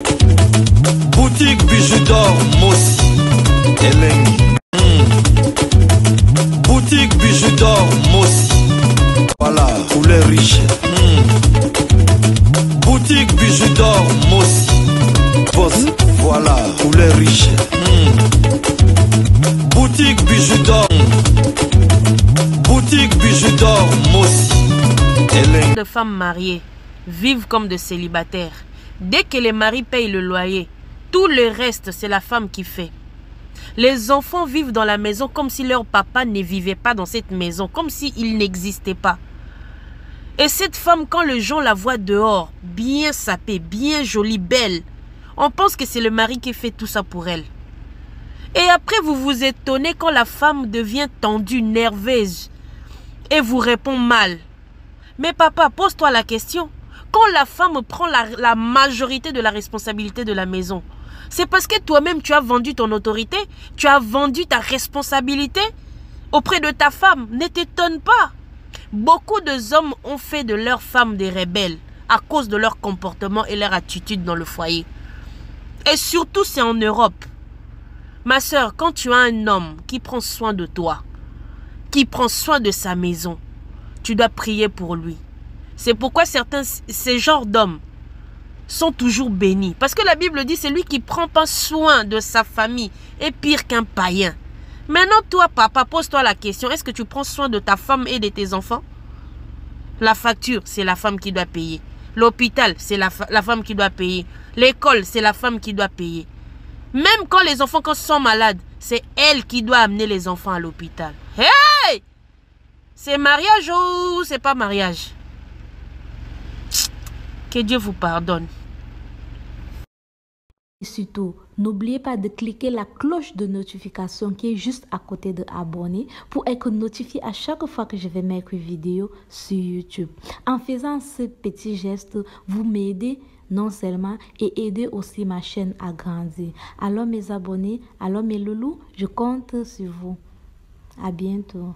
Boutique bijoux d'or Mossi Elengi. Boutique bijoux d'or Mossi. Voilà, couleur riche. Boutique bijoux d'or Mossi. Voilà, couleur riche. Boutique bijoux d'or. Boutique bijoux d'or Mossi Elengi. De femmes mariées vivent comme de célibataires. Dès que les maris payent le loyer, tout le reste, c'est la femme qui fait. Les enfants vivent dans la maison comme si leur papa ne vivait pas dans cette maison, comme s'il n'existait pas. Et cette femme, quand les gens la voient dehors, bien sapée, bien jolie, belle, on pense que c'est le mari qui fait tout ça pour elle. Et après, vous vous étonnez quand la femme devient tendue, nerveuse, et vous répond mal. Mais papa, pose-toi la question. Quand la femme prend la majorité de la responsabilité de la maison, c'est parce que toi-même tu as vendu ton autorité, tu as vendu ta responsabilité auprès de ta femme. Ne t'étonne pas. Beaucoup d'hommes ont fait de leurs femmes des rebelles à cause de leur comportement et leur attitude dans le foyer. Et surtout, c'est en Europe. Ma soeur, quand tu as un homme qui prend soin de toi, qui prend soin de sa maison, tu dois prier pour lui. C'est pourquoi ces genres d'hommes sont toujours bénis. Parce que la Bible dit, c'est lui qui prend pas soin de sa famille est pire qu'un païen. Maintenant, toi, papa, pose-toi la question. Est-ce que tu prends soin de ta femme et de tes enfants? La facture, c'est la femme qui doit payer. L'hôpital, c'est la femme qui doit payer. L'école, c'est la femme qui doit payer. Même quand les enfants sont malades, c'est elle qui doit amener les enfants à l'hôpital. Hey! C'est mariage ou c'est pas mariage? Que Dieu vous pardonne. Et surtout, n'oubliez pas de cliquer la cloche de notification qui est juste à côté de abonner pour être notifié à chaque fois que je vais mettre une vidéo sur YouTube. En faisant ce petit geste, vous m'aidez non seulement et aider aussi ma chaîne à grandir. Alors mes abonnés, alors mes loulous, je compte sur vous. À bientôt.